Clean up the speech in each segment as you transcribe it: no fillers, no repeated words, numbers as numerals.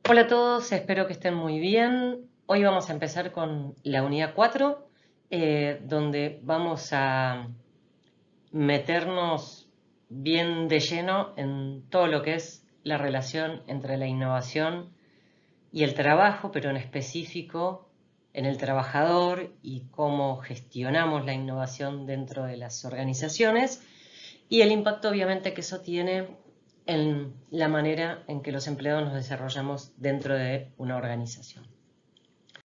Hola a todos, espero que estén muy bien. Hoy vamos a empezar con la unidad 4, donde vamos a meternos bien de lleno en todo lo que es la relación entre la innovación y el trabajo, pero en específico en el trabajador y cómo gestionamos la innovación dentro de las organizaciones y el impacto obviamente que eso tiene en la manera en que los empleados nos desarrollamos dentro de una organización.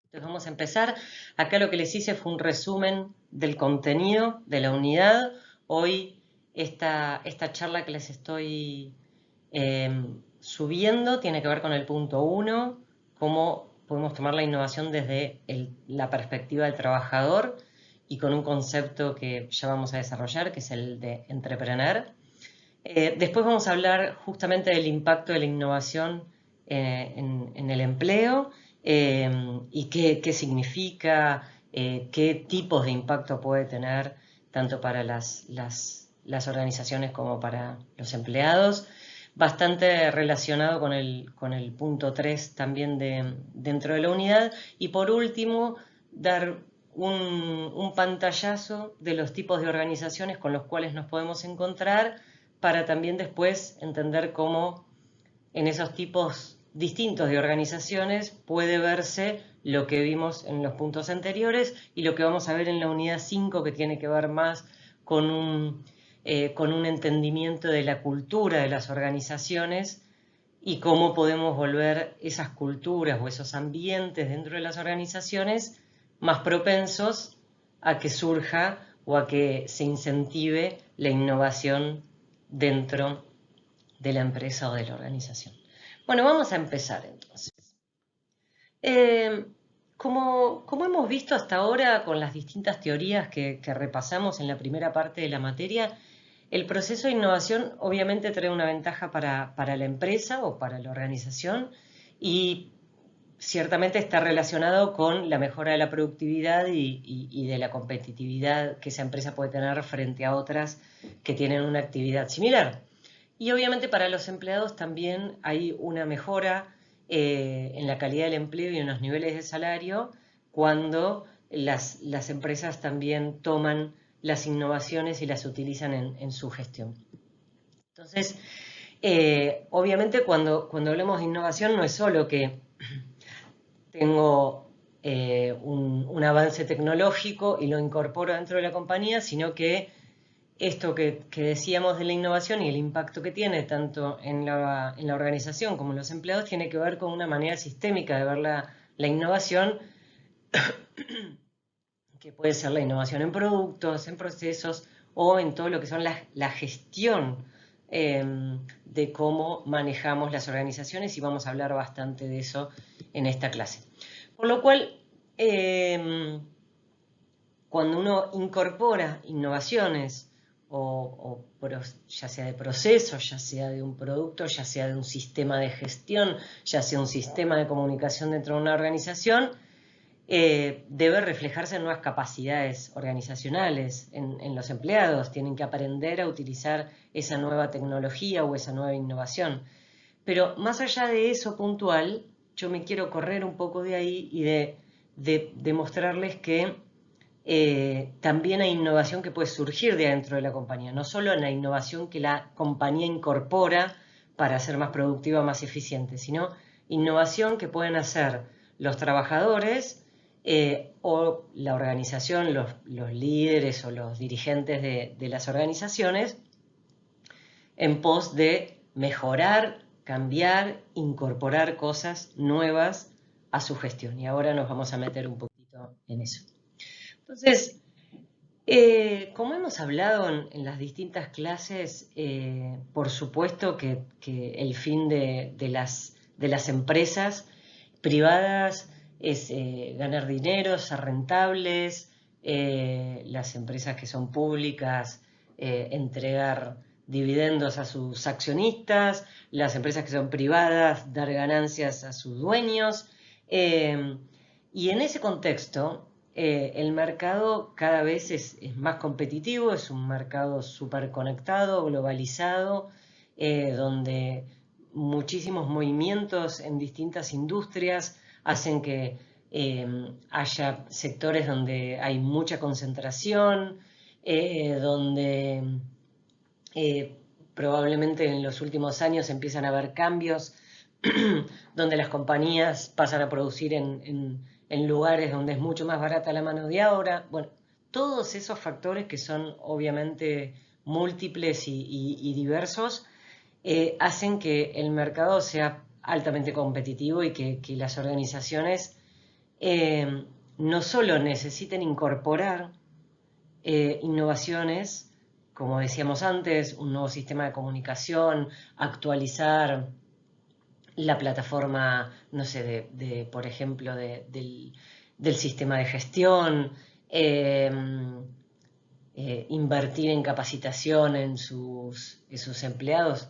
Entonces vamos a empezar. Acá lo que les hice fue un resumen del contenido de la unidad. Hoy esta charla que les estoy subiendo tiene que ver con el punto 1, cómo podemos tomar la innovación desde la perspectiva del trabajador y con un concepto que ya vamos a desarrollar, que es el de entrepreneur. Después vamos a hablar justamente del impacto de la innovación en el empleo y qué significa, qué tipos de impacto puede tener tanto para las organizaciones como para los empleados. Bastante relacionado con el punto 3 también dentro de la unidad. Y por último, dar un pantallazo de los tipos de organizaciones con los cuales nos podemos encontrar para también después entender cómo en esos tipos distintos de organizaciones puede verse lo que vimos en los puntos anteriores y lo que vamos a ver en la unidad 5, que tiene que ver más con un entendimiento de la cultura de las organizaciones y cómo podemos volver esas culturas o esos ambientes dentro de las organizaciones más propensos a que surja o a que se incentive la innovación dentro de la empresa o de la organización. Bueno, vamos a empezar entonces. Eh, como hemos visto hasta ahora con las distintas teorías que repasamos en la primera parte de la materia, el proceso de innovación obviamente trae una ventaja para la empresa o para la organización y ciertamente está relacionado con la mejora de la productividad y de la competitividad que esa empresa puede tener frente a otras que tienen una actividad similar. Y obviamente para los empleados también hay una mejora en la calidad del empleo y en los niveles de salario cuando las empresas también toman las innovaciones y las utilizan en su gestión. Entonces, obviamente cuando hablamos de innovación no es solo que tengo un avance tecnológico y lo incorporo dentro de la compañía, sino que esto que decíamos de la innovación y el impacto que tiene tanto en la organización como en los empleados tiene que ver con una manera sistémica de ver la innovación, que puede ser la innovación en productos, en procesos o en todo lo que son la gestión de cómo manejamos las organizaciones y vamos a hablar bastante de eso en esta clase. Por lo cual, cuando uno incorpora innovaciones ya sea de procesos, ya sea de un producto, ya sea de un sistema de gestión, ya sea un sistema de comunicación dentro de una organización, debe reflejarse en nuevas capacidades organizacionales, en los empleados. Tienen que aprender a utilizar esa nueva tecnología o esa nueva innovación. Pero más allá de eso puntual, yo me quiero correr un poco de ahí y de mostrarles que también hay innovación que puede surgir de adentro de la compañía, no solo en la innovación que la compañía incorpora para ser más productiva, más eficiente, sino innovación que pueden hacer los trabajadores o la organización, los líderes o los dirigentes de las organizaciones en pos de mejorar, cambiar, incorporar cosas nuevas a su gestión. Y ahora nos vamos a meter un poquito en eso. Entonces, como hemos hablado en las distintas clases, por supuesto que el fin de las empresas privadas es ganar dinero, ser rentables, las empresas que son públicas, entregar dividendos a sus accionistas, las empresas que son privadas, dar ganancias a sus dueños. Y en ese contexto, el mercado cada vez es más competitivo, es un mercado súper conectado, globalizado, donde muchísimos movimientos en distintas industrias, hacen que haya sectores donde hay mucha concentración, donde probablemente en los últimos años empiezan a haber cambios, donde las compañías pasan a producir en lugares donde es mucho más barata la mano de obra. Bueno, todos esos factores que son obviamente múltiples y diversos, hacen que el mercado sea altamente competitivo y que las organizaciones no solo necesiten incorporar innovaciones, como decíamos antes, un nuevo sistema de comunicación, actualizar la plataforma, no sé, por ejemplo, del sistema de gestión, invertir en capacitación en sus empleados,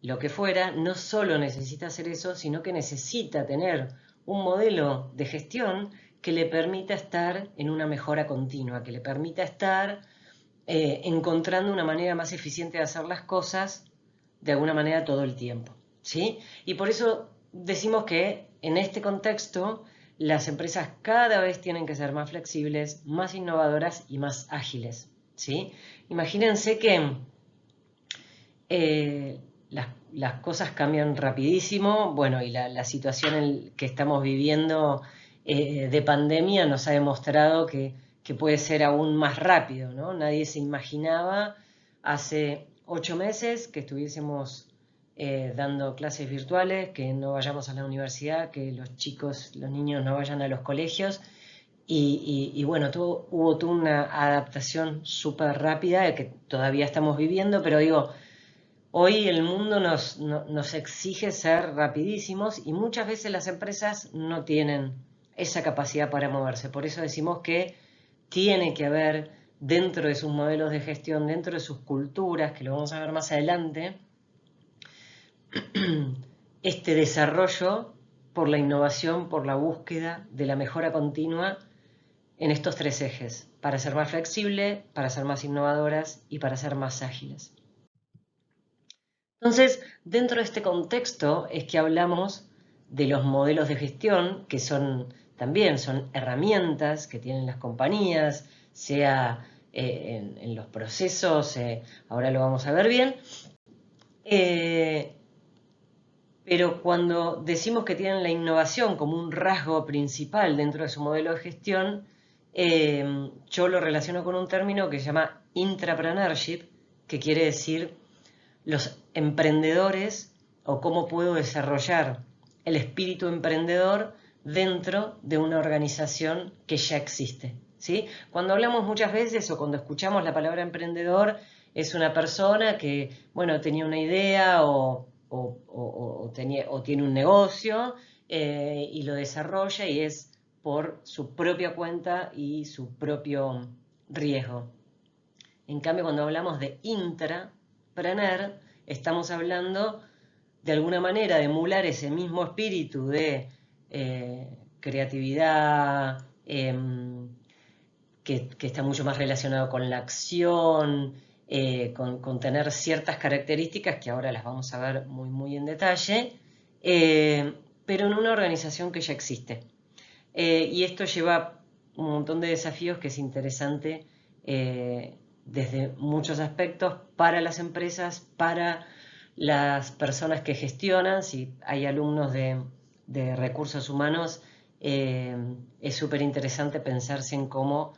lo que fuera, no solo necesita hacer eso, sino que necesita tener un modelo de gestión que le permita estar en una mejora continua, que le permita estar encontrando una manera más eficiente de hacer las cosas de alguna manera todo el tiempo, ¿sí? Y por eso decimos que en este contexto las empresas cada vez tienen que ser más flexibles, más innovadoras y más ágiles, ¿sí? Imagínense que las cosas cambian rapidísimo, bueno, y la situación que estamos viviendo de pandemia nos ha demostrado que puede ser aún más rápido, ¿no? Nadie se imaginaba hace 8 meses que estuviésemos dando clases virtuales, que no vayamos a la universidad, que los niños no vayan a los colegios. Y bueno, hubo toda una adaptación súper rápida que todavía estamos viviendo, pero digo, hoy el mundo nos exige ser rapidísimos y muchas veces las empresas no tienen esa capacidad para moverse. Por eso decimos que tiene que haber dentro de sus modelos de gestión, dentro de sus culturas, que lo vamos a ver más adelante, este desarrollo por la innovación, por la búsqueda de la mejora continua en estos 3 ejes, para ser más flexible, para ser más innovadoras y para ser más ágiles. Entonces, dentro de este contexto es que hablamos de los modelos de gestión, que también son herramientas que tienen las compañías, sea en los procesos, ahora lo vamos a ver bien, pero cuando decimos que tienen la innovación como un rasgo principal dentro de su modelo de gestión, yo lo relaciono con un término que se llama intrapreneurship, que quiere decir los emprendedores o cómo puedo desarrollar el espíritu emprendedor dentro de una organización que ya existe, ¿sí? Cuando hablamos muchas veces o cuando escuchamos la palabra emprendedor, es una persona que, bueno, tenía una idea o tiene un negocio y lo desarrolla y es por su propia cuenta y su propio riesgo. En cambio, cuando hablamos de intraprener, estamos hablando de alguna manera de emular ese mismo espíritu de creatividad, que está mucho más relacionado con la acción, con tener ciertas características que ahora las vamos a ver muy, muy en detalle, pero en una organización que ya existe. Y esto lleva un montón de desafíos que es interesante desde muchos aspectos para las empresas, para las personas que gestionan. Si hay alumnos de recursos humanos, es súper interesante pensarse en cómo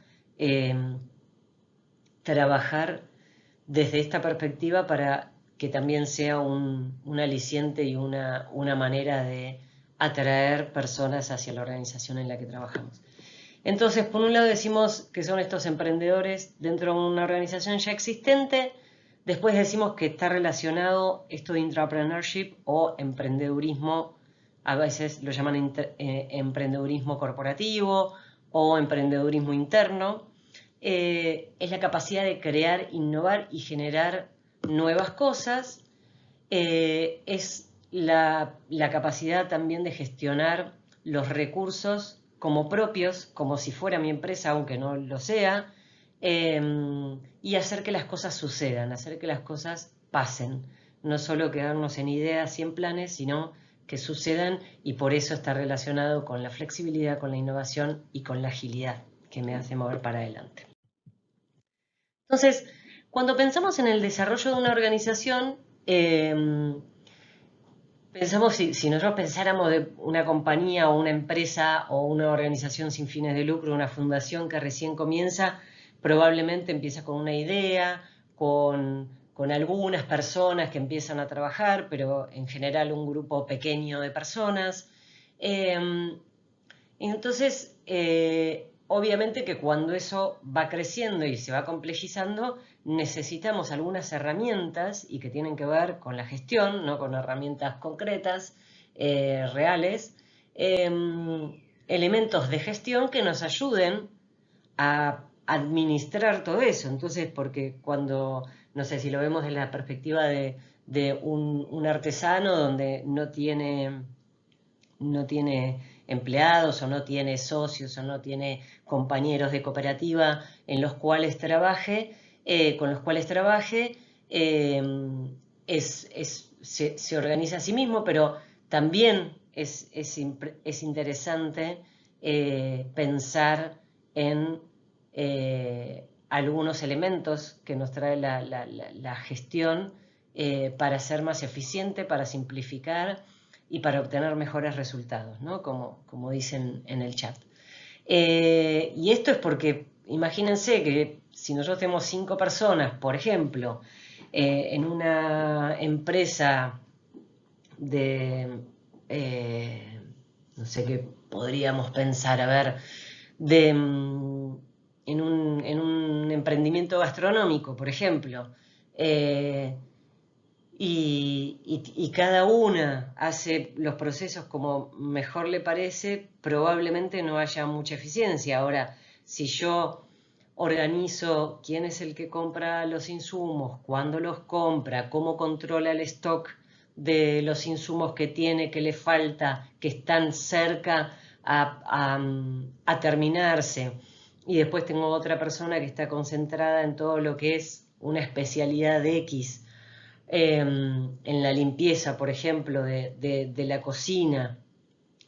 trabajar desde esta perspectiva para que también sea un aliciente y una manera de atraer personas hacia la organización en la que trabajamos. Entonces, por un lado decimos que son estos emprendedores dentro de una organización ya existente, después decimos que está relacionado esto de intrapreneurship o emprendedurismo, a veces lo llaman emprendedurismo corporativo o emprendedurismo interno, es la capacidad de crear, innovar y generar nuevas cosas, es la capacidad también de gestionar los recursos como propios, como si fuera mi empresa, aunque no lo sea, y hacer que las cosas sucedan, hacer que las cosas pasen, no solo quedarnos en ideas y en planes, sino que sucedan, y por eso está relacionado con la flexibilidad, con la innovación y con la agilidad que me hace mover para adelante. Entonces, cuando pensamos en el desarrollo de una organización, pensamos, si nosotros pensáramos de una compañía o una empresa o una organización sin fines de lucro, una fundación que recién comienza, probablemente empieza con una idea, con algunas personas que empiezan a trabajar, pero en general un grupo pequeño de personas. Entonces, obviamente que cuando eso va creciendo y se va complejizando, necesitamos algunas herramientas y que tienen que ver con la gestión, no con herramientas concretas, reales, elementos de gestión que nos ayuden a administrar todo eso. Entonces, porque cuando, no sé si lo vemos desde la perspectiva de un artesano donde no tiene empleados o no tiene socios o no tiene compañeros de cooperativa en los cuales trabaje, con los cuales trabaje, se organiza a sí mismo, pero también es interesante pensar en algunos elementos que nos trae la gestión para ser más eficiente, para simplificar y para obtener mejores resultados, ¿no? Como dicen en el chat. Y esto es porque, imagínense que si nosotros tenemos 5 personas, por ejemplo, en una empresa de, no sé qué podríamos pensar, a ver, en un emprendimiento gastronómico, por ejemplo, y cada una hace los procesos como mejor le parece, probablemente no haya mucha eficiencia. Ahora, si yo organizo quién es el que compra los insumos, cuándo los compra, cómo controla el stock de los insumos que tiene, que le falta, que están cerca a terminarse, y después tengo otra persona que está concentrada en todo lo que es una especialidad de X, en la limpieza, por ejemplo, de la cocina,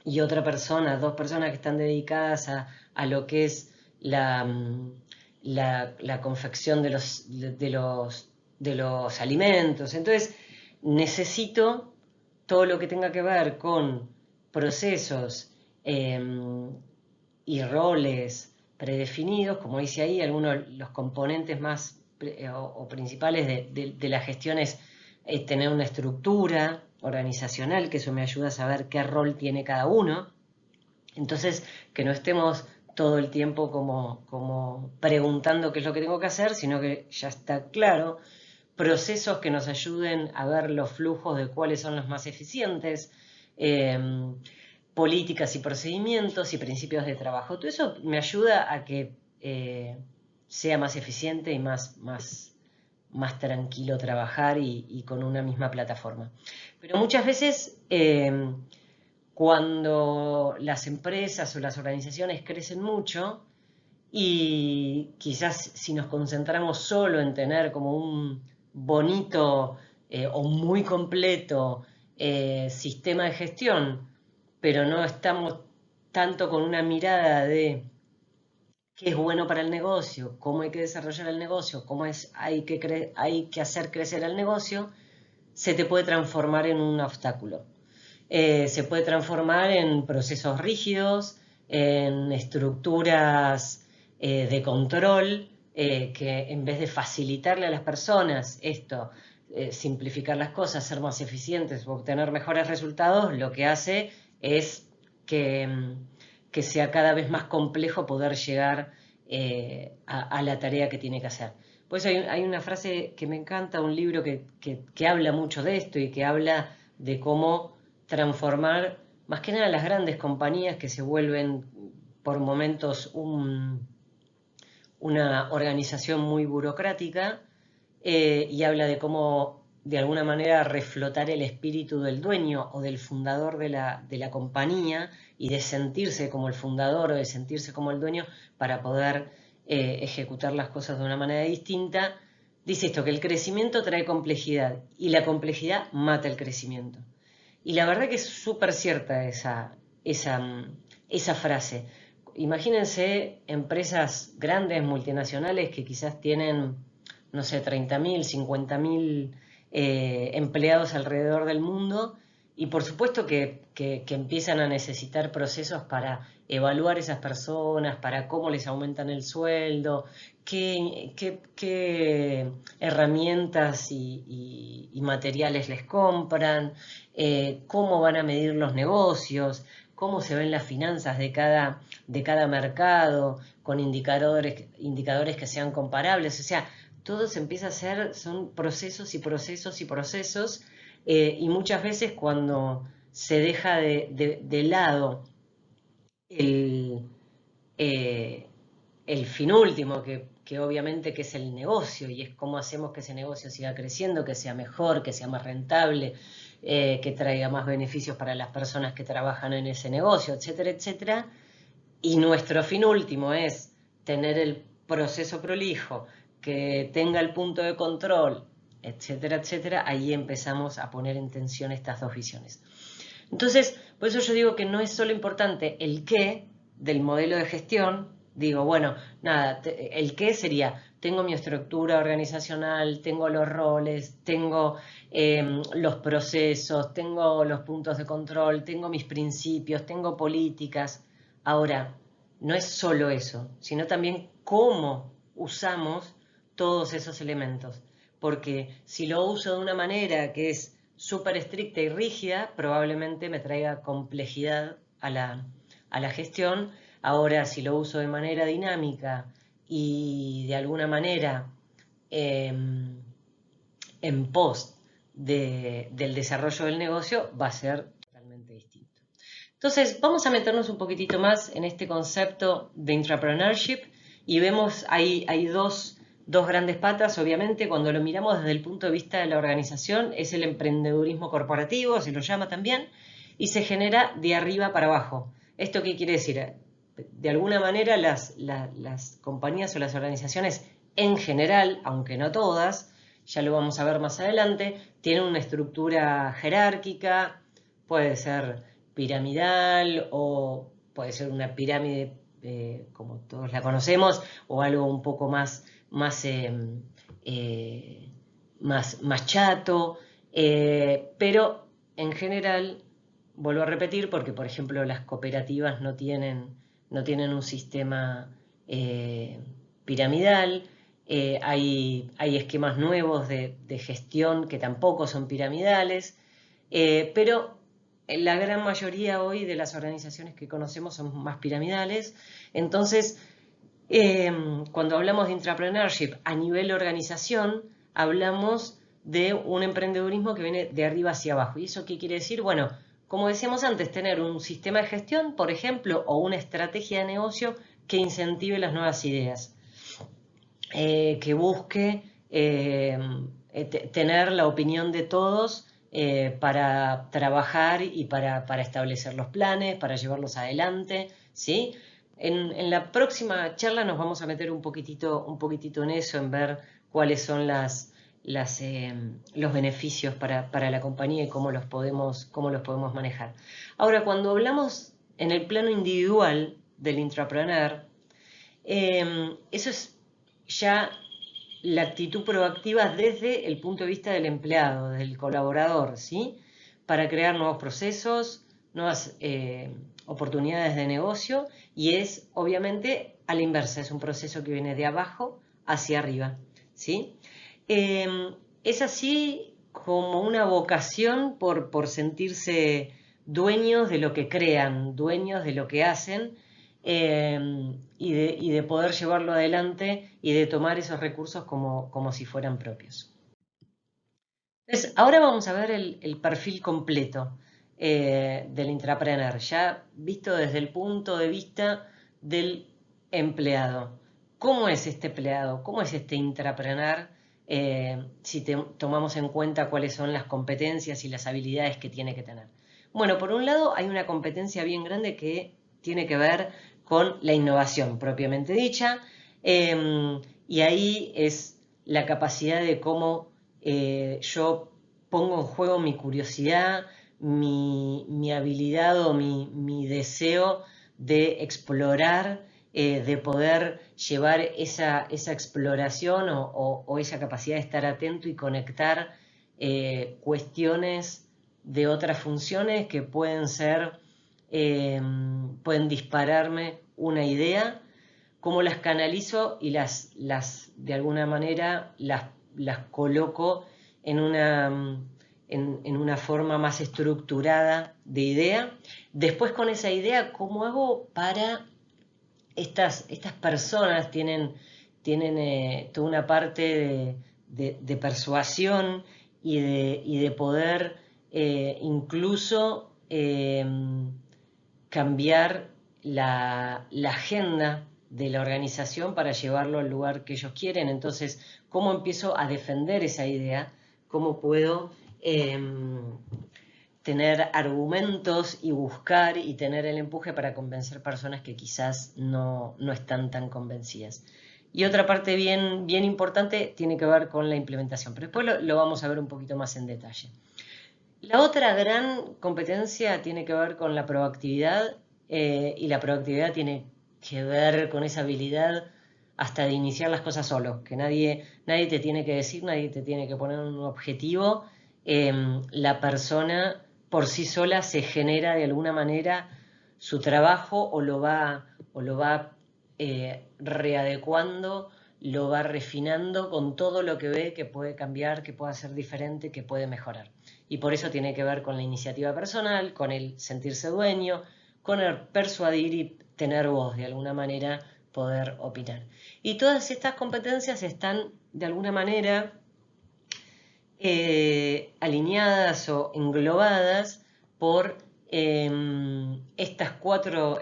y otra persona, 2 personas que están dedicadas a lo que es la confección de los alimentos. Entonces, necesito todo lo que tenga que ver con procesos y roles predefinidos, como dice ahí, algunos de los componentes más o principales de la gestión es tener una estructura organizacional, que eso me ayuda a saber qué rol tiene cada uno. Entonces, que no estemos todo el tiempo como preguntando qué es lo que tengo que hacer, sino que ya está claro. Procesos que nos ayuden a ver los flujos de cuáles son los más eficientes, políticas y procedimientos y principios de trabajo. Todo eso me ayuda a que sea más eficiente y más tranquilo trabajar y con una misma plataforma. Pero muchas veces cuando las empresas o las organizaciones crecen mucho, y quizás si nos concentramos solo en tener como un bonito o muy completo sistema de gestión, pero no estamos tanto con una mirada de qué es bueno para el negocio, cómo hay que desarrollar el negocio, hay que hacer crecer el negocio, se te puede transformar en un obstáculo. Se puede transformar en procesos rígidos, en estructuras de control, que en vez de facilitarle a las personas esto, simplificar las cosas, ser más eficientes o obtener mejores resultados, lo que hace es que sea cada vez más complejo poder llegar a la tarea que tiene que hacer. Pues hay una frase que me encanta, un libro que habla mucho de esto y que habla de cómo transformar más que nada las grandes compañías que se vuelven por momentos una organización muy burocrática, y habla de cómo de alguna manera reflotar el espíritu del dueño o del fundador de la compañía, y de sentirse como el fundador o de sentirse como el dueño para poder ejecutar las cosas de una manera distinta, dice esto, que el crecimiento trae complejidad y la complejidad mata el crecimiento. Y la verdad que es súper cierta esa frase. Imagínense empresas grandes, multinacionales, que quizás tienen, no sé, 30.000, 50.000 empleados alrededor del mundo, y por supuesto que empiezan a necesitar procesos para evaluar esas personas, para cómo les aumentan el sueldo, qué herramientas y materiales les compran, cómo van a medir los negocios, cómo se ven las finanzas de cada mercado, con indicadores que sean comparables. O sea, todo se empieza a hacer, son procesos y procesos y procesos, y muchas veces cuando se deja de lado el, eh, el fin último, que obviamente que es el negocio, y es cómo hacemos que ese negocio siga creciendo, que sea mejor, que sea más rentable, que traiga más beneficios para las personas que trabajan en ese negocio, etcétera, etcétera. Y nuestro fin último es tener el proceso prolijo, que tenga el punto de control, etcétera, etcétera. Ahí empezamos a poner en tensión estas dos visiones. Entonces, por eso yo digo que no es solo importante el qué del modelo de gestión. Digo, bueno, nada, el qué sería, tengo mi estructura organizacional, tengo los roles, tengo los procesos, tengo los puntos de control, tengo mis principios, tengo políticas. Ahora, no es solo eso, sino también cómo usamos todos esos elementos. Porque si lo uso de una manera que es súper estricta y rígida, probablemente me traiga complejidad a la gestión. Ahora, si lo uso de manera dinámica y de alguna manera en pos del desarrollo del negocio, va a ser totalmente distinto. Entonces, vamos a meternos un poquitito más en este concepto de intrapreneurship y vemos hay dos grandes patas. Obviamente, cuando lo miramos desde el punto de vista de la organización, es el emprendedurismo corporativo, se lo llama también, y se genera de arriba para abajo. ¿Esto qué quiere decir? De alguna manera las compañías o las organizaciones en general, aunque no todas, ya lo vamos a ver más adelante, tienen una estructura jerárquica, puede ser piramidal o puede ser una pirámide como todos la conocemos, o algo un poco más chato, pero en general, vuelvo a repetir, porque por ejemplo las cooperativas no tienen un sistema piramidal. Hay esquemas nuevos de gestión que tampoco son piramidales, pero la gran mayoría hoy de las organizaciones que conocemos son más piramidales. Entonces, cuando hablamos de intrapreneurship a nivel organización, hablamos de un emprendedurismo que viene de arriba hacia abajo. ¿Y eso qué quiere decir? Bueno, como decíamos antes, tener un sistema de gestión, por ejemplo, o una estrategia de negocio que incentive las nuevas ideas, que busque tener la opinión de todos para trabajar y para establecer los planes, para llevarlos adelante, ¿sí? En la próxima charla nos vamos a meter un poquitito en eso, en ver cuáles son los beneficios para la compañía y cómo los podemos manejar. Ahora, cuando hablamos en el plano individual del intrapreneur, eso es ya la actitud proactiva desde el punto de vista del empleado, del colaborador, ¿sí? Para crear nuevos procesos, nuevas oportunidades de negocio, y es obviamente a la inversa, es un proceso que viene de abajo hacia arriba, ¿sí? Es así como una vocación por sentirse dueños de lo que crean, dueños de lo que hacen, y de poder llevarlo adelante y de tomar esos recursos como si fueran propios. Entonces, ahora vamos a ver el perfil completo del intrapreneur, ya visto desde el punto de vista del empleado. ¿Cómo es este empleado? ¿Cómo es este intrapreneur? Si tomamos en cuenta cuáles son las competencias y las habilidades que tiene que tener. Bueno, por un lado hay una competencia bien grande que tiene que ver con la innovación propiamente dicha, y ahí es la capacidad de cómo yo pongo en juego mi curiosidad, mi habilidad o mi deseo de explorar, de poder llevar esa exploración o esa capacidad de estar atento y conectar cuestiones de otras funciones que pueden ser, pueden dispararme una idea, cómo las canalizo y de alguna manera las coloco en una forma más estructurada de idea. Después con esa idea, ¿cómo hago para estas personas tienen toda una parte de persuasión y de poder incluso cambiar la agenda de la organización para llevarlo al lugar que ellos quieren? Entonces, ¿cómo empiezo a defender esa idea? ¿Cómo puedo tener argumentos y buscar y tener el empuje para convencer personas que quizás no están tan convencidas? Y otra parte bien importante tiene que ver con la implementación, pero después lo vamos a ver un poquito más en detalle. La otra gran competencia tiene que ver con la proactividad, y la proactividad tiene que ver con esa habilidad hasta de iniciar las cosas solo, que nadie te tiene que decir, nadie te tiene que poner un objetivo. La persona por sí sola se genera de alguna manera su trabajo o lo va readecuando, lo va refinando con todo lo que ve que puede cambiar, que puede ser diferente, que puede mejorar. Y por eso tiene que ver con la iniciativa personal, con el sentirse dueño, con el persuadir y tener voz, de alguna manera poder opinar. Y todas estas competencias están de alguna manera alineadas o englobadas por estos cuatro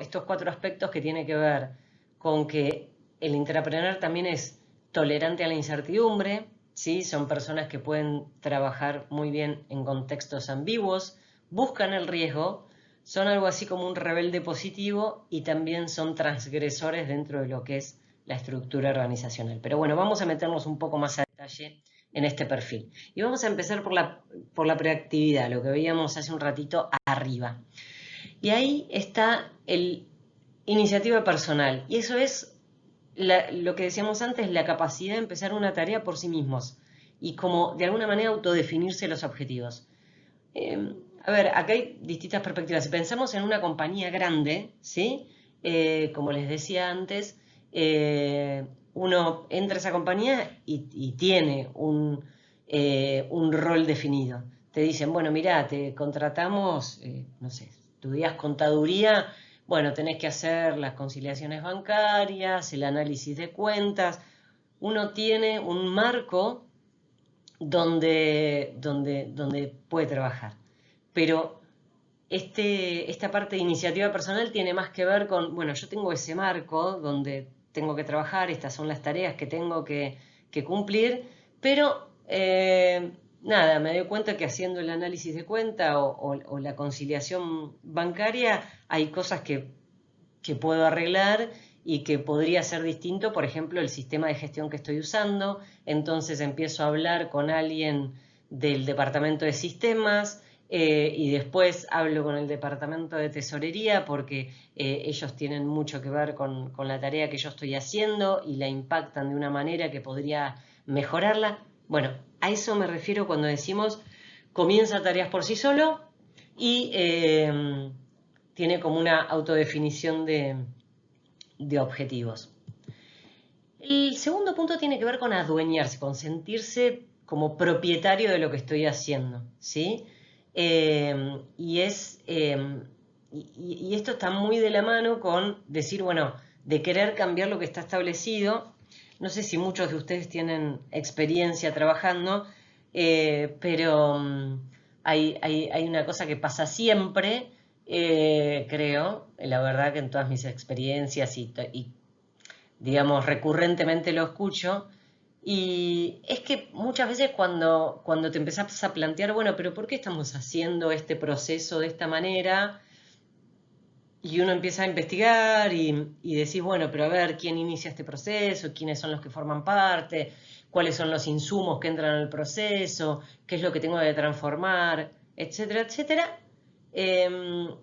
aspectos que tienen que ver con que el intrapreneur también es tolerante a la incertidumbre, ¿sí? Son personas que pueden trabajar muy bien en contextos ambiguos, buscan el riesgo, son algo así como un rebelde positivo y también son transgresores dentro de lo que es la estructura organizacional. Pero bueno, vamos a meternos un poco más a detalle en este perfil. Y vamos a empezar por la proactividad, lo que veíamos hace un ratito arriba. Y ahí está el iniciativa personal. Y eso es lo que decíamos antes, la capacidad de empezar una tarea por sí mismos. Y como de alguna manera autodefinirse los objetivos. A ver, acá hay distintas perspectivas. Si pensamos en una compañía grande, ¿sí? Como les decía antes, uno entra a esa compañía y tiene un rol definido. Te dicen, bueno, mirá, te contratamos, no sé, estudias contaduría, bueno, tenés que hacer las conciliaciones bancarias, el análisis de cuentas. Uno tiene un marco donde puede trabajar. Pero esta parte de iniciativa personal tiene más que ver con, bueno, yo tengo ese marco donde tengo que trabajar, estas son las tareas que tengo que cumplir, pero nada, me doy cuenta que haciendo el análisis de cuenta o la conciliación bancaria hay cosas que puedo arreglar y que podría ser distinto, por ejemplo, el sistema de gestión que estoy usando. Entonces empiezo a hablar con alguien del departamento de sistemas, y después hablo con el departamento de tesorería porque ellos tienen mucho que ver con la tarea que yo estoy haciendo y la impactan de una manera que podría mejorarla. Bueno, a eso me refiero cuando decimos comienza tareas por sí solo y tiene como una autodefinición de objetivos. El segundo punto tiene que ver con adueñarse, con sentirse como propietario de lo que estoy haciendo, ¿sí? Y esto está muy de la mano con decir, bueno, de querer cambiar lo que está establecido. No sé si muchos de ustedes tienen experiencia trabajando, pero hay una cosa que pasa siempre, creo, la verdad que en todas mis experiencias y digamos, recurrentemente lo escucho, y es que muchas veces cuando te empezás a plantear, bueno, pero ¿por qué estamos haciendo este proceso de esta manera? Y uno empieza a investigar y decís, bueno, pero a ver, ¿quién inicia este proceso? ¿Quiénes son los que forman parte? cuáles son los insumos que entran al proceso, qué es lo que tengo que transformar, etcétera, etcétera.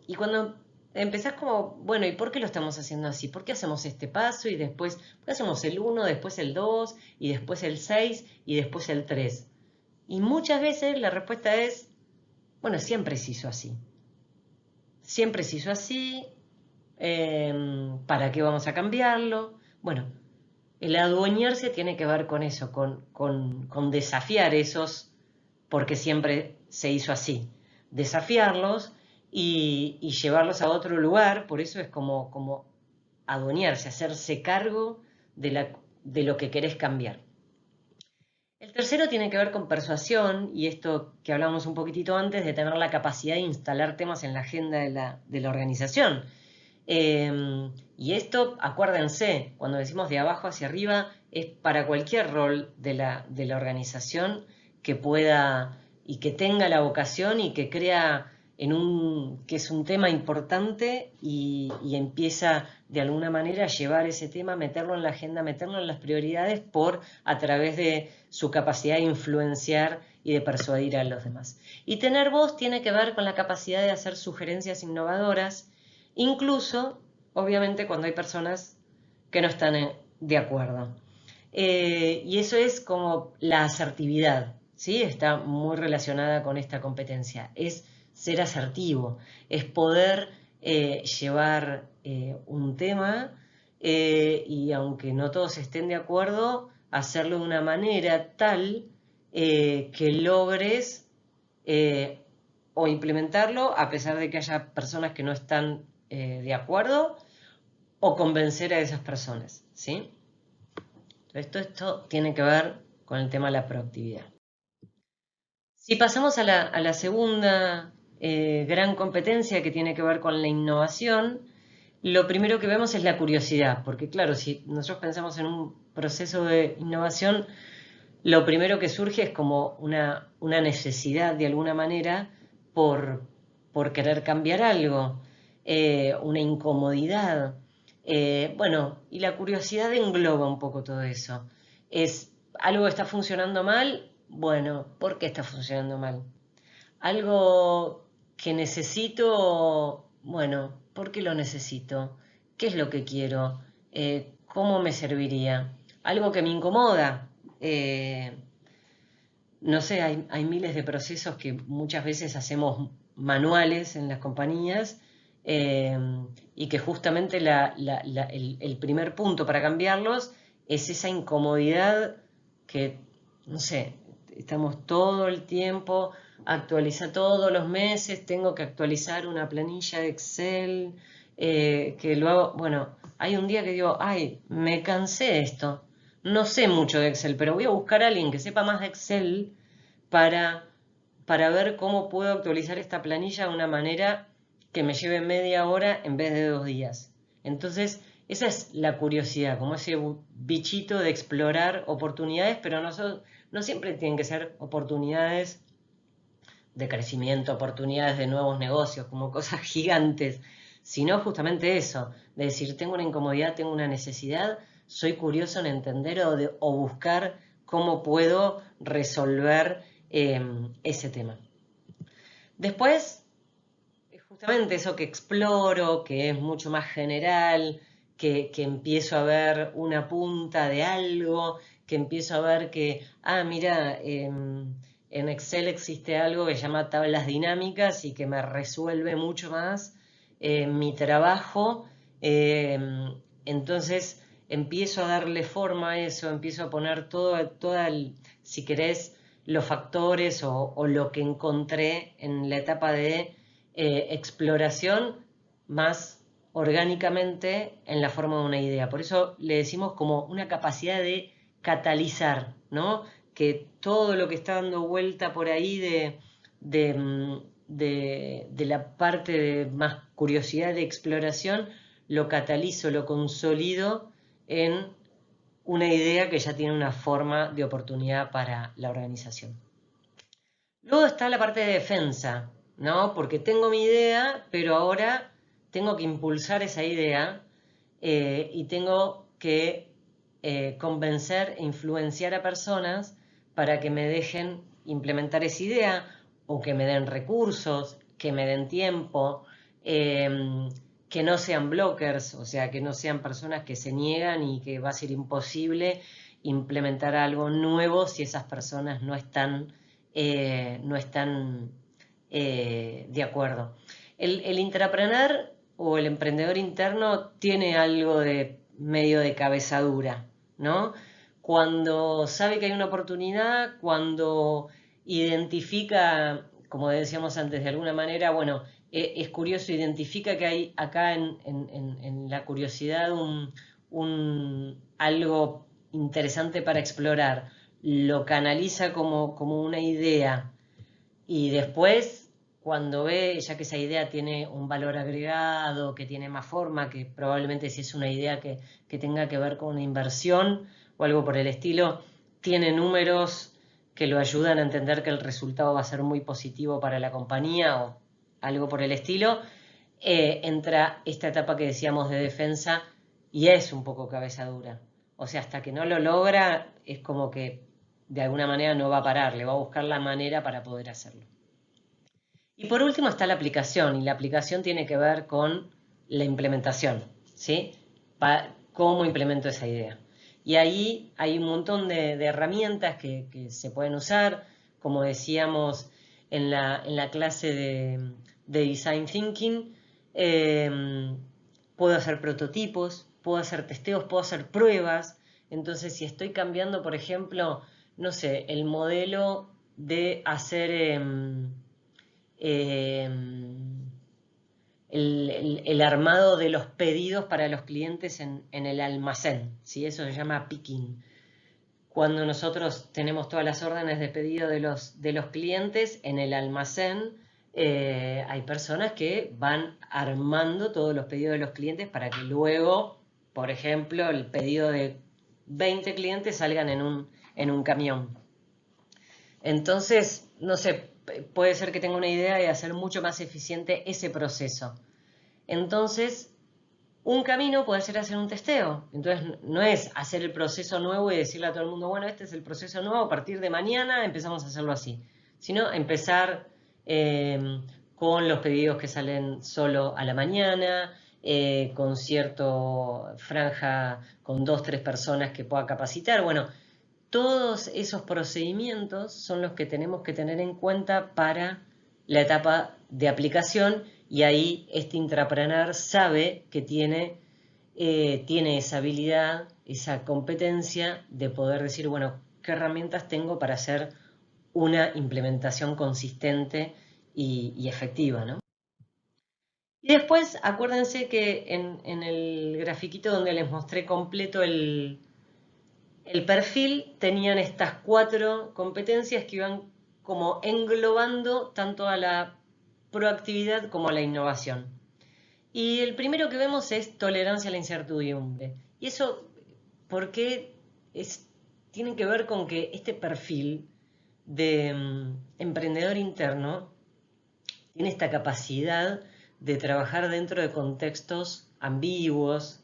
Y cuando empezás como, bueno, ¿y por qué lo estamos haciendo así? ¿Por qué hacemos este paso y después, por qué hacemos el 1, después el 2 y después el 6 y después el 3? Y muchas veces la respuesta es, bueno, siempre se hizo así. Siempre se hizo así, ¿para qué vamos a cambiarlo? Bueno, el adueñarse tiene que ver con eso, con desafiar esos, porque siempre se hizo así. Desafiarlos y llevarlos a otro lugar, por eso es como adueñarse, hacerse cargo de lo que querés cambiar. El tercero tiene que ver con persuasión, y esto que hablamos un poquitito antes, de tener la capacidad de instalar temas en la agenda de la organización. Y esto, acuérdense, cuando decimos de abajo hacia arriba, es para cualquier rol de la organización que pueda y que tenga la vocación y que crea que es un tema importante y empieza de alguna manera a llevar ese tema, meterlo en la agenda, meterlo en las prioridades a través de su capacidad de influenciar y de persuadir a los demás. Y tener voz tiene que ver con la capacidad de hacer sugerencias innovadoras, incluso, obviamente, cuando hay personas que no están de acuerdo. Y eso es como la asertividad, ¿sí? Está muy relacionada con esta competencia. Es ser asertivo, es poder llevar un tema y aunque no todos estén de acuerdo, hacerlo de una manera tal que logres o implementarlo a pesar de que haya personas que no están de acuerdo o convencer a esas personas, ¿sí? Esto tiene que ver con el tema de la proactividad. Si pasamos a la segunda gran competencia que tiene que ver con la innovación, lo primero que vemos es la curiosidad, porque claro, si nosotros pensamos en un proceso de innovación, lo primero que surge es como una necesidad de alguna manera por querer cambiar algo, una incomodidad. Bueno, y la curiosidad engloba un poco todo eso. Es algo que está funcionando mal, bueno, ¿por qué está funcionando mal? Algo que necesito, bueno, ¿por qué lo necesito? ¿Qué es lo que quiero? ¿Cómo me serviría? Algo que me incomoda. No sé, hay miles de procesos que muchas veces hacemos manuales en las compañías eh, y que justamente el primer punto para cambiarlos es esa incomodidad que, no sé, estamos todo el tiempo, actualiza todos los meses, tengo que actualizar una planilla de Excel, que lo hago, bueno, hay un día que digo, ay, me cansé de esto, no sé mucho de Excel, pero voy a buscar a alguien que sepa más de Excel para, para ver cómo puedo actualizar esta planilla de una manera que me lleve media hora en vez de 2 días. Entonces, esa es la curiosidad, como ese bichito de explorar oportunidades, pero no siempre tienen que ser oportunidades de crecimiento, oportunidades de nuevos negocios, como cosas gigantes, sino justamente eso, de decir, tengo una incomodidad, tengo una necesidad, soy curioso en entender o buscar cómo puedo resolver ese tema. Después, justamente eso que exploro, que es mucho más general, que empiezo a ver una punta de algo, que empiezo a ver que, mira, en Excel existe algo que se llama tablas dinámicas y que me resuelve mucho más mi trabajo. Entonces empiezo a darle forma a eso, empiezo a poner si querés, los factores o lo que encontré en la etapa de exploración más orgánicamente en la forma de una idea. Por eso le decimos como una capacidad de catalizar, ¿no? Que todo lo que está dando vuelta por ahí de la parte de más curiosidad de exploración, lo catalizo, lo consolido en una idea que ya tiene una forma de oportunidad para la organización. Luego está la parte de defensa, ¿no? Porque tengo mi idea, pero ahora tengo que impulsar esa idea y tengo que convencer e influenciar a personas para que me dejen implementar esa idea o que me den recursos, que me den tiempo, que no sean blockers, o sea, que no sean personas que se niegan y que va a ser imposible implementar algo nuevo si esas personas no están de acuerdo. El intrapreneur o el emprendedor interno tiene algo de medio de cabeza dura, ¿no? Cuando sabe que hay una oportunidad, cuando identifica, como decíamos antes, de alguna manera, bueno, es curioso, identifica que hay acá en la curiosidad algo interesante para explorar, lo canaliza como una idea y después, cuando ve, ya que esa idea tiene un valor agregado, que tiene más forma, que probablemente si es una idea que tenga que ver con una inversión o algo por el estilo, tiene números que lo ayudan a entender que el resultado va a ser muy positivo para la compañía o algo por el estilo, entra esta etapa que decíamos de defensa y es un poco cabeza dura. O sea, hasta que no lo logra, es como que de alguna manera no va a parar, le va a buscar la manera para poder hacerlo. Y por último está la aplicación, y la aplicación tiene que ver con la implementación, ¿sí? ¿Cómo implemento esa idea? Y ahí hay un montón de herramientas que se pueden usar, como decíamos en la clase de Design Thinking, puedo hacer prototipos, puedo hacer testeos, puedo hacer pruebas. Entonces, si estoy cambiando, por ejemplo, no sé, el modelo de hacer el armado de los pedidos para los clientes en el almacén, ¿sí? Eso se llama picking. Cuando nosotros tenemos todas las órdenes de pedido de los clientes en el almacén, hay personas que van armando todos los pedidos de los clientes para que luego, por ejemplo, el pedido de 20 clientes salgan en un camión. Entonces, no sé, puede ser que tenga una idea de hacer mucho más eficiente ese proceso. Entonces, un camino puede ser hacer un testeo. Entonces, no es hacer el proceso nuevo y decirle a todo el mundo, bueno, este es el proceso nuevo, a partir de mañana empezamos a hacerlo así. Sino empezar con los pedidos que salen solo a la mañana, con cierto franja, con 2, 3 personas que pueda capacitar. Bueno, todos esos procedimientos son los que tenemos que tener en cuenta para la etapa de aplicación y ahí este intrapreneur sabe que tiene esa habilidad, esa competencia de poder decir, bueno, ¿qué herramientas tengo para hacer una implementación consistente y efectiva, ¿no? Y después, acuérdense que en el grafiquito donde les mostré completo el perfil, tenían estas 4 competencias que iban como englobando tanto a la proactividad como a la innovación. Y el primero que vemos es tolerancia a la incertidumbre. Y eso, ¿por qué? Tiene que ver con que este perfil de emprendedor interno tiene esta capacidad de trabajar dentro de contextos ambiguos,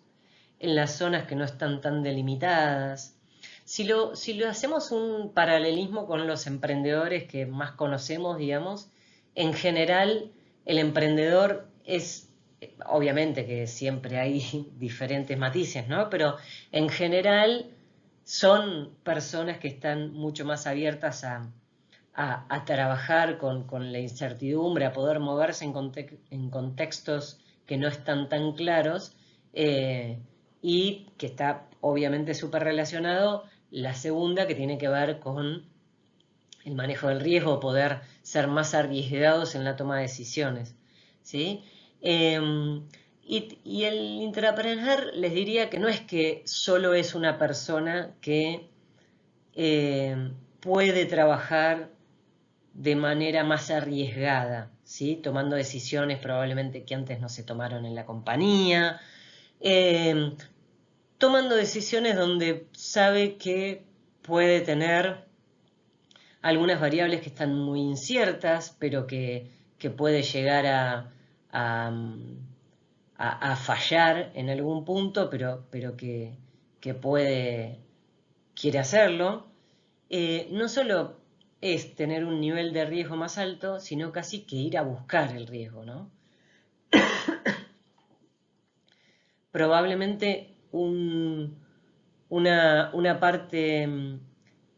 en las zonas que no están tan delimitadas. Si lo hacemos un paralelismo con los emprendedores que más conocemos, digamos, en general el emprendedor es, obviamente que siempre hay diferentes matices, ¿no? Pero en general son personas que están mucho más abiertas a trabajar con la incertidumbre, a poder moverse en contextos que no están tan claros y que está obviamente súper relacionado la segunda que tiene que ver con el manejo del riesgo, poder ser más arriesgados en la toma de decisiones, ¿sí? Y el intrapreneur les diría que no es que solo es una persona que puede trabajar de manera más arriesgada, ¿sí? Tomando decisiones probablemente que antes no se tomaron en la compañía, tomando decisiones donde sabe que puede tener algunas variables que están muy inciertas, pero que puede llegar a fallar en algún punto, pero que quiere hacerlo, no solo es tener un nivel de riesgo más alto, sino casi que ir a buscar el riesgo, ¿no? Probablemente una parte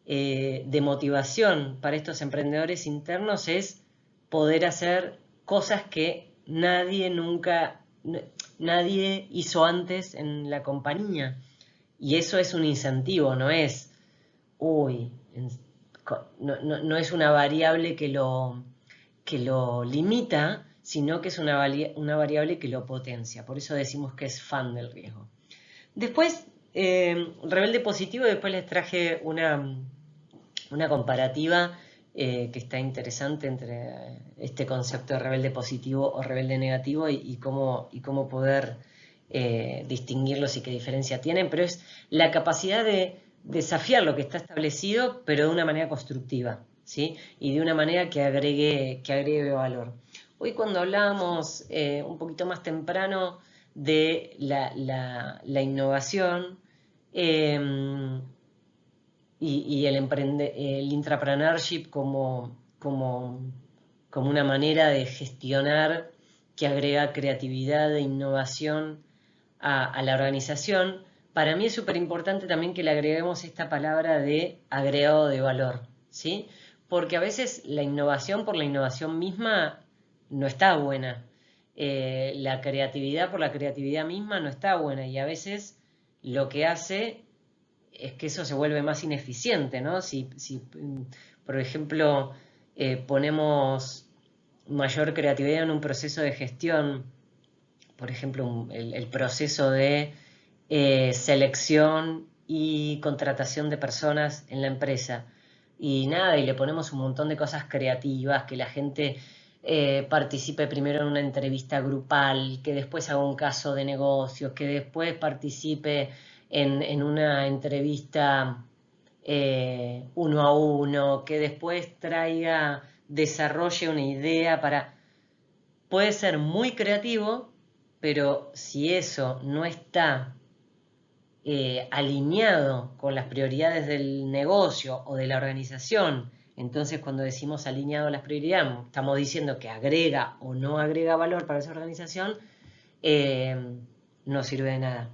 de motivación para estos emprendedores internos es poder hacer cosas que nadie hizo antes en la compañía. Y eso es un incentivo, no es, no es una variable que lo limita, sino que es una variable que lo potencia. Por eso decimos que es fan del riesgo. Después, rebelde positivo, después les traje una comparativa que está interesante entre este concepto de rebelde positivo o rebelde negativo y cómo poder distinguirlos y qué diferencia tienen, pero es la capacidad de desafiar lo que está establecido, pero de una manera constructiva, ¿sí? Y de una manera que agregue valor. Hoy cuando hablábamos un poquito más temprano de la innovación y el intrapreneurship como una manera de gestionar que agrega creatividad e innovación a la organización, para mí es súper importante también que le agreguemos esta palabra de agregado de valor, ¿sí? Porque a veces la innovación por la innovación misma no está buena. La creatividad por la creatividad misma no está buena y a veces lo que hace es que eso se vuelve más ineficiente, ¿no? Si por ejemplo, ponemos mayor creatividad en un proceso de gestión, por ejemplo, el proceso de selección y contratación de personas en la empresa. Y nada, y le ponemos un montón de cosas creativas, que la gente participe primero en una entrevista grupal, que después haga un caso de negocios, que después participe en una entrevista uno a uno, que después desarrolle una idea para... Puede ser muy creativo, pero si eso no está alineado con las prioridades del negocio o de la organización, entonces cuando decimos alineado a las prioridades, estamos diciendo que agrega o no agrega valor para esa organización, no sirve de nada.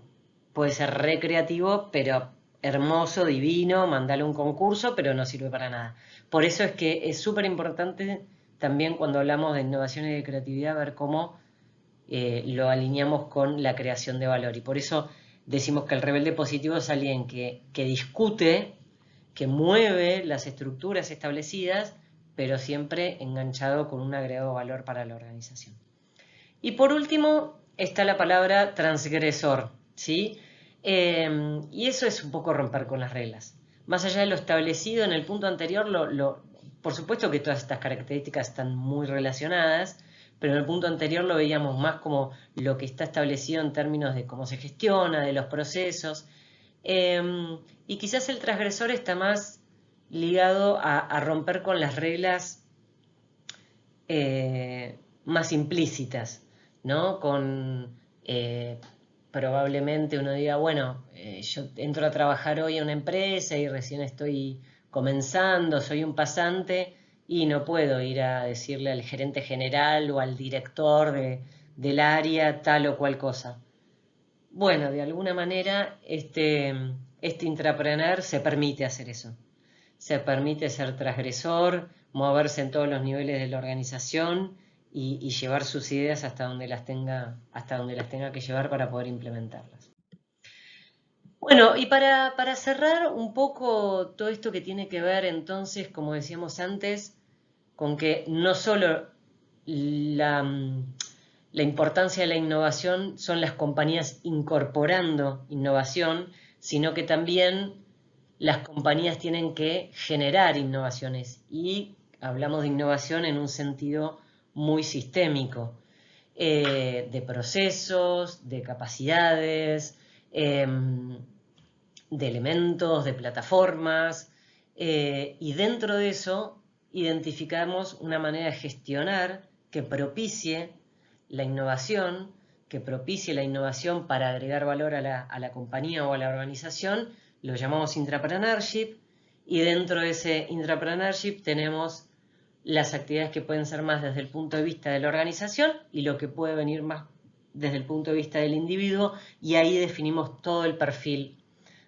Puede ser recreativo, pero hermoso, divino, mandale un concurso, pero no sirve para nada. Por eso es que es súper importante también cuando hablamos de innovación y de creatividad ver cómo lo alineamos con la creación de valor. Y por eso decimos que el rebelde positivo es alguien que discute, que mueve las estructuras establecidas, pero siempre enganchado con un agregado valor para la organización. Y por último está la palabra transgresor, ¿sí? Y eso es un poco romper con las reglas. Más allá de lo establecido en el punto anterior, por supuesto que todas estas características están muy relacionadas, pero en el punto anterior lo veíamos más como lo que está establecido en términos de cómo se gestiona, de los procesos. Y quizás el transgresor está más ligado a romper con las reglas más implícitas, ¿no? Probablemente uno diga, bueno, yo entro a trabajar hoy en una empresa y recién estoy comenzando, soy un pasante y no puedo ir a decirle al gerente general o al director del área tal o cual cosa. Bueno, de alguna manera este intrapreneur se permite hacer eso. Se permite ser transgresor, moverse en todos los niveles de la organización y llevar sus ideas hasta donde las tenga que llevar para poder implementarlas. Bueno, y para cerrar un poco todo esto que tiene que ver entonces, como decíamos antes, con que no solo la importancia de la innovación son las compañías incorporando innovación, sino que también las compañías tienen que generar innovaciones. Y hablamos de innovación en un sentido muy sistémico, de procesos, de capacidades, de elementos, de plataformas, y dentro de eso identificamos una manera de gestionar que propicie la innovación que propicie la innovación para agregar valor a la compañía o a la organización, lo llamamos intrapreneurship, y dentro de ese intrapreneurship tenemos las actividades que pueden ser más desde el punto de vista de la organización y lo que puede venir más desde el punto de vista del individuo, y ahí definimos todo el perfil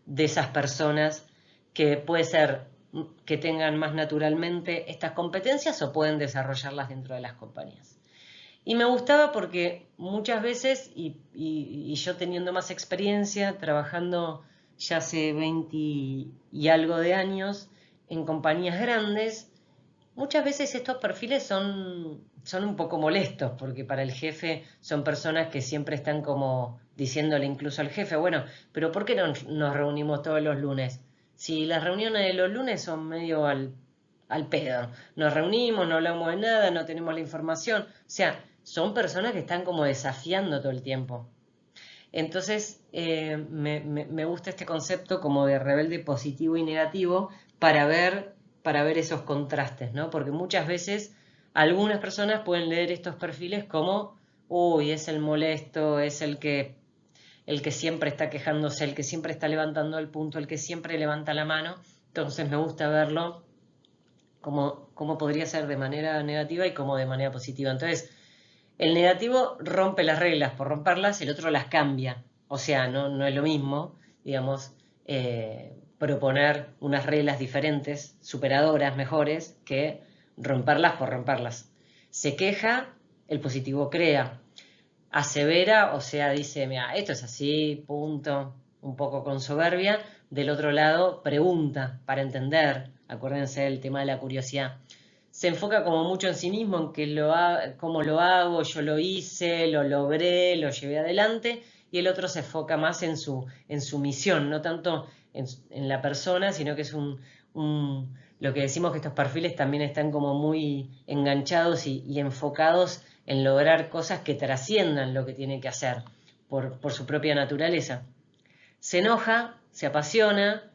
de esas personas, que puede ser que tengan más naturalmente estas competencias o pueden desarrollarlas dentro de las compañías. Y me gustaba porque muchas veces, y yo teniendo más experiencia, trabajando ya hace 20 y algo de años en compañías grandes, muchas veces estos perfiles son un poco molestos, porque para el jefe son personas que siempre están como diciéndole incluso al jefe, bueno, pero ¿por qué no nos reunimos todos los lunes? Si las reuniones de los lunes son medio al pedo, nos reunimos, no hablamos de nada, no tenemos la información, o sea, son personas que están como desafiando todo el tiempo. Entonces, me gusta este concepto como de rebelde positivo y negativo para ver esos contrastes, ¿no? Porque muchas veces algunas personas pueden leer estos perfiles como, uy, es el molesto, es el que siempre está quejándose, el que siempre está levantando el punto, el que siempre levanta la mano. Entonces me gusta verlo como podría ser de manera negativa y como de manera positiva. Entonces, el negativo rompe las reglas por romperlas, el otro las cambia. O sea, no es lo mismo, digamos, proponer unas reglas diferentes, superadoras, mejores, que romperlas por romperlas. Se queja, el positivo crea. Asevera, o sea, dice, mira, esto es así, punto, un poco con soberbia. Del otro lado, pregunta para entender. Acuérdense del tema de la curiosidad. Se enfoca como mucho en sí mismo, en que cómo lo hago, yo lo hice, lo logré, lo llevé adelante, y el otro se enfoca más en su misión, no tanto en la persona, sino que es lo que decimos, que estos perfiles también están como muy enganchados y enfocados en lograr cosas que trasciendan lo que tiene que hacer por su propia naturaleza. Se enoja, se apasiona,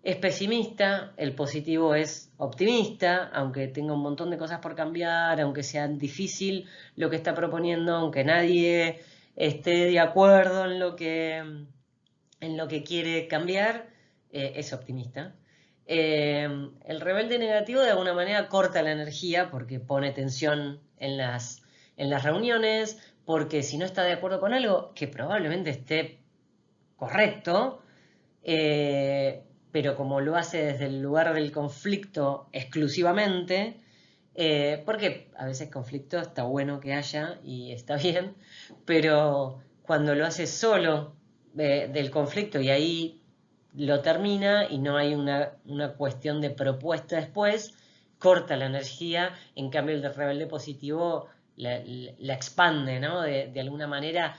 es pesimista, el positivo es optimista, aunque tenga un montón de cosas por cambiar, aunque sea difícil lo que está proponiendo, aunque nadie esté de acuerdo en lo que quiere cambiar, es optimista. El rebelde negativo de alguna manera corta la energía porque pone tensión en las reuniones, porque si no está de acuerdo con algo, que probablemente esté correcto, pero como lo hace desde el lugar del conflicto exclusivamente, porque a veces conflicto está bueno que haya y está bien, pero cuando lo hace solo del conflicto y ahí lo termina y no hay una cuestión de propuesta después, corta la energía. En cambio el de rebelde positivo la expande, ¿no? De alguna manera.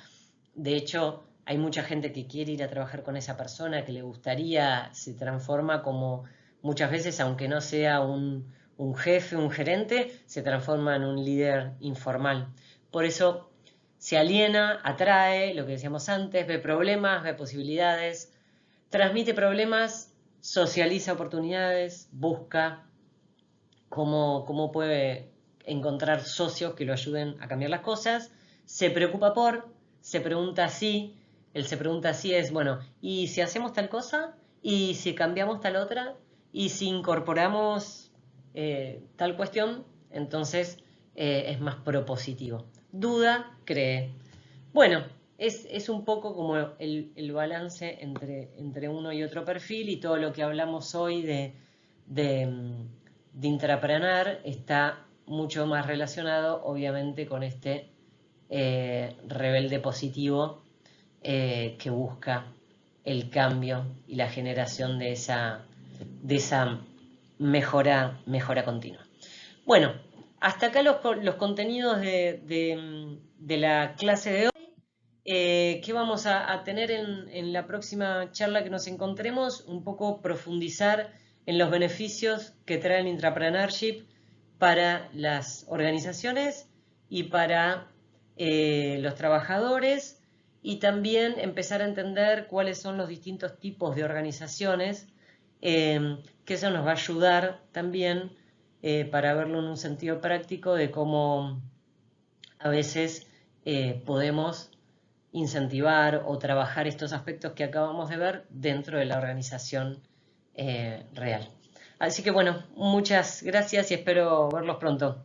De hecho, hay mucha gente que quiere ir a trabajar con esa persona, que le gustaría, se transforma como muchas veces, aunque no sea un jefe, un gerente, se transforma en un líder informal. Por eso se aliena, atrae, lo que decíamos antes, ve problemas, ve posibilidades, transmite problemas, socializa oportunidades, busca cómo puede encontrar socios que lo ayuden a cambiar las cosas, se preocupa se pregunta si, él se pregunta si es, bueno, ¿y si hacemos tal cosa? ¿Y si cambiamos tal otra? ¿Y si incorporamos tal cuestión? Entonces es más propositivo. Duda, cree. Bueno, es un poco como el balance entre uno y otro perfil, y todo lo que hablamos hoy de intrapreneur está mucho más relacionado, obviamente, con este rebelde positivo que busca el cambio y la generación de esa mejora continua. Bueno, hasta acá los contenidos de la clase de hoy. ¿Qué vamos a tener en la próxima charla que nos encontremos? Un poco profundizar en los beneficios que trae el intrapreneurship para las organizaciones y para los trabajadores, y también empezar a entender cuáles son los distintos tipos de organizaciones, que eso nos va a ayudar también para verlo en un sentido práctico de cómo a veces podemos incentivar o trabajar estos aspectos que acabamos de ver dentro de la organización real. Así que bueno, muchas gracias y espero verlos pronto.